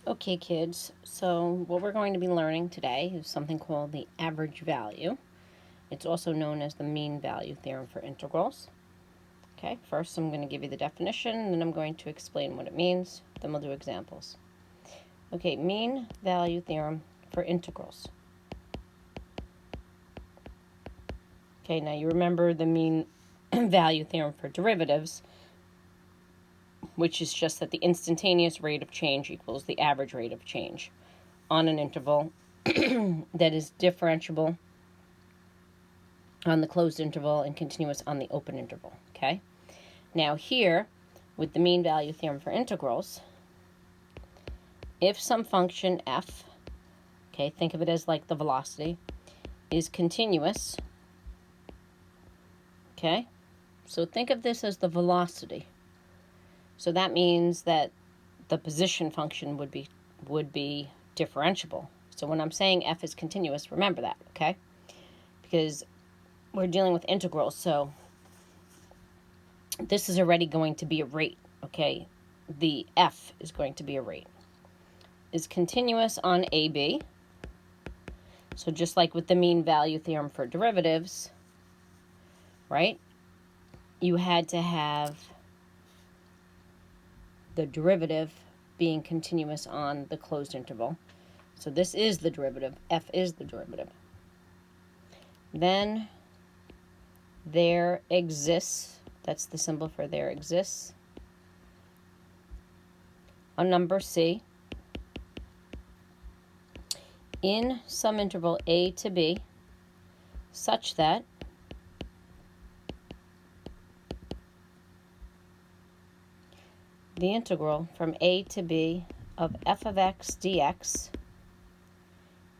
Okay, kids, so what we're going to be learning today is something called the average value. It's also known as the mean value theorem for integrals. Okay, first I'm going to give you the definition, and then I'm going to explain what it means, then we'll do examples. Okay, mean value theorem for integrals. Okay, now you remember the mean value theorem for derivatives, which is just that the instantaneous rate of change equals the average rate of change on an interval that is differentiable on the closed interval and continuous on the open interval, okay? Now here, with the mean value theorem for integrals, if some function f, okay, think of it as like the velocity, is continuous, okay? So think of this as the velocity. So that means that the position function would be differentiable. So when I'm saying f is continuous, remember that, okay? Because we're dealing with integrals, so this is already going to be a rate, okay? The f is going to be a rate. Is continuous on AB. So just like with the mean value theorem for derivatives, right? You had to have the derivative being continuous on the closed interval. So this is the derivative. F is the derivative. Then there exists, that's the symbol for there exists, a number C in some interval a to b such that the integral from a to b of f of x dx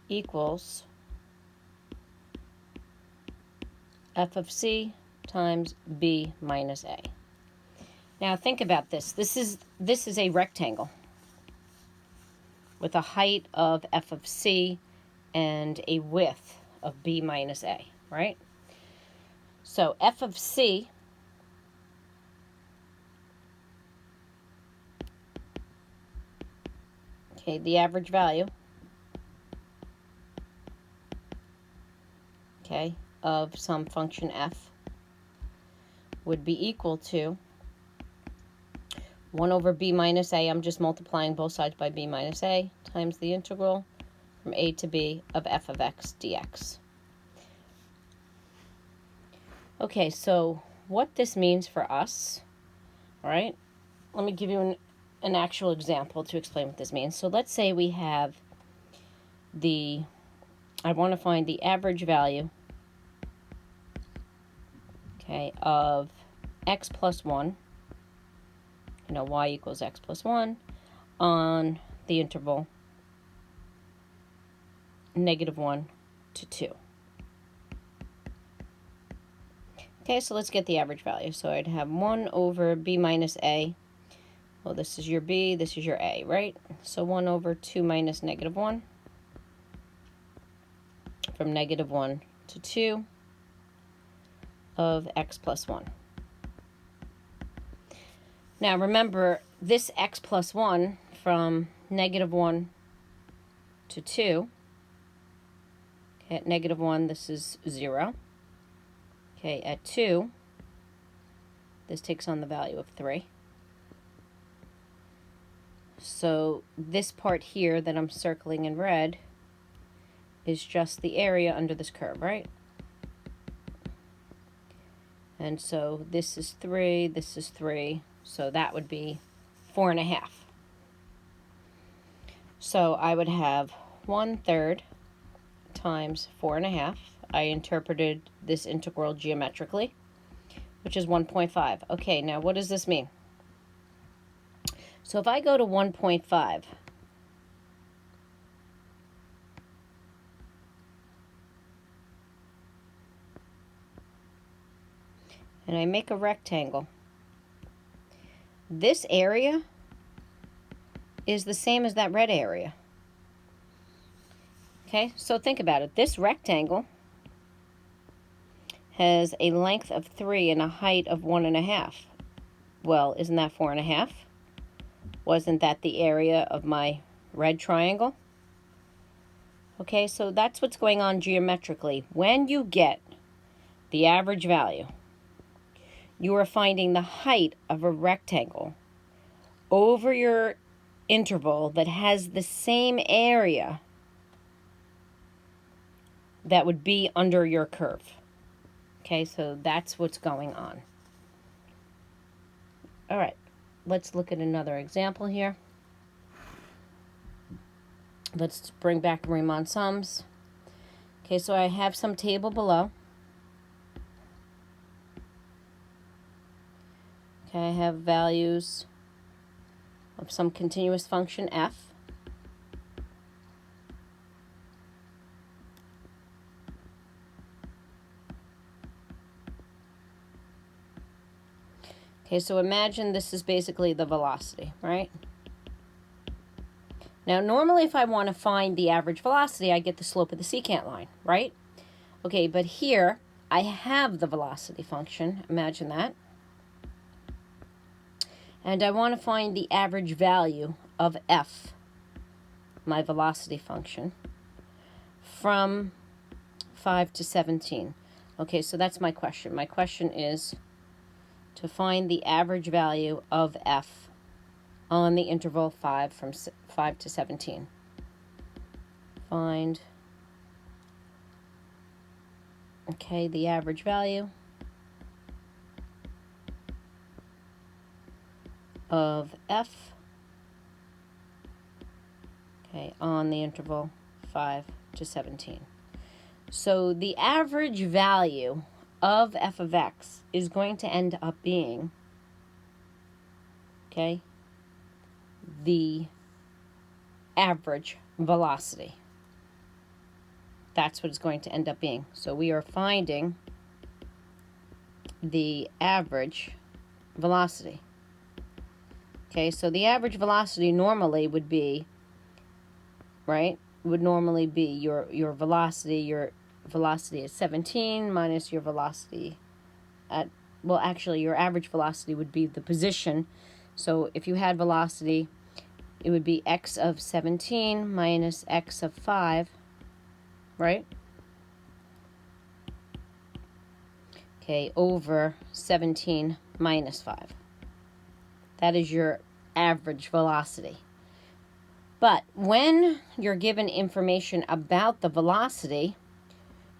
equals f of c times b minus a. Now think about this. This is a rectangle with a height of f of c and a width of b minus a, right? So f of c okay, the average value, okay, of some function f would be equal to 1 over b minus a, I'm just multiplying both sides by b minus a, times the integral from a to b of f of x dx. Okay, so what this means for us, all right, let me give you an actual example to explain what this means. So let's say we have I want to find the average value, okay, of x plus 1, y equals x plus 1, on the interval -1 to 2. Okay, so let's get the average value. So I'd have 1 over b minus a. Well, this is your b, this is your a, right? So 1 over 2 minus -1, from -1 to 2 of x plus 1. Now remember, this x plus 1 from -1 to 2, okay, at -1 this is 0. Okay, at 2, this takes on the value of 3. So this part here that I'm circling in red is just the area under this curve, right? And so this is 3, this is 3, so that would be 4.5. So I would have 1/3 times 4.5. I interpreted this integral geometrically, which is 1.5. Okay, now what does this mean? So if I go to 1.5, and I make a rectangle, this area is the same as that red area. Okay, so think about it. This rectangle has a length of 3 and a height of 1.5. Well, isn't that 4.5? Wasn't that the area of my red triangle. Okay, so that's what's going on geometrically. When you get the average value, you are finding the height of a rectangle over your interval that has the same area that would be under your curve. Okay, so that's what's going on. All right, let's look at another example here. Let's bring back Riemann sums. Okay, so I have some table below. Okay, I have values of some continuous function f. Okay, so imagine this is basically the velocity, right? Now, normally if I want to find the average velocity, I get the slope of the secant line, right? Okay, but here I have the velocity function, imagine that. And I want to find the average value of f, my velocity function, from 5 to 17. Okay, so that's my question. My question is to find the average value of f on the interval 5 from 5 to 17. Find, okay, the average value of f, okay, on the interval 5 to 17. So the average value of f of x is going to end up being, okay, the average velocity. That's what it's going to end up being. So we are finding the average velocity. Okay, so the average velocity normally would be, right, would normally be your velocity at 17 minus your velocity at, well, actually your average velocity would be the position. So if you had velocity, it would be x of 17 minus x of 5, right? Okay, over 17 minus 5. That is your average velocity. But when you're given information about the velocity,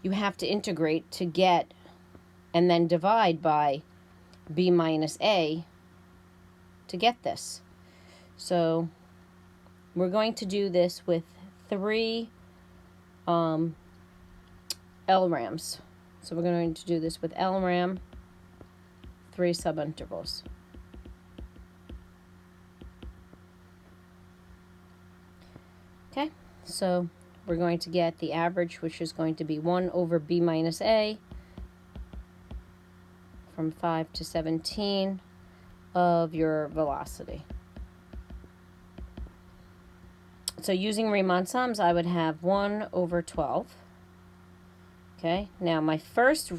you have to integrate to get and then divide by b minus a to get this. So we're going to do this with 3 LRAMs. So we're going to do this with LRAM, 3 subintervals. Okay, so we're going to get the average, which is going to be 1 over b minus a from 5 to 17 of your velocity. So using Riemann sums, I would have 1 over 12. Okay, now my first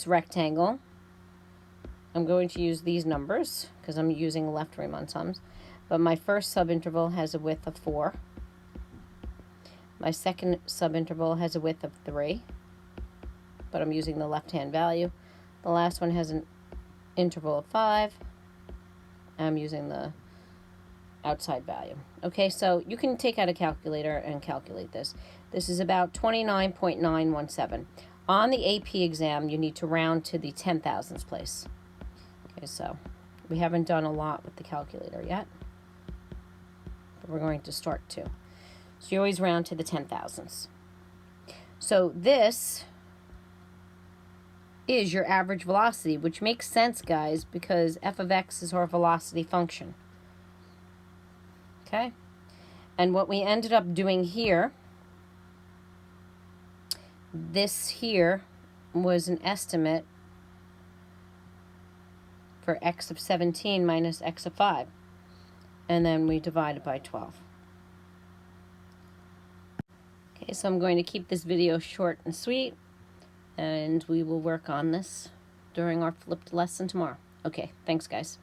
rectangle, I'm going to use these numbers because I'm using left Riemann sums. But my first subinterval has a width of 4. My second subinterval has a width of 3, but I'm using the left-hand value. The last one has an interval of 5. I'm using the outside value. Okay, so you can take out a calculator and calculate this. This is about 29.917. On the AP exam, you need to round to the 10,000ths place. Okay, so we haven't done a lot with the calculator yet, but we're going to start to. So you always round to the 10,000ths. So this is your average velocity, which makes sense, guys, because f of x is our velocity function. Okay? And what we ended up doing here, this here was an estimate for x of 17 minus x of 5. And then we divide it by 12. Okay, so I'm going to keep this video short and sweet, and we will work on this during our flipped lesson tomorrow. Okay, thanks, guys.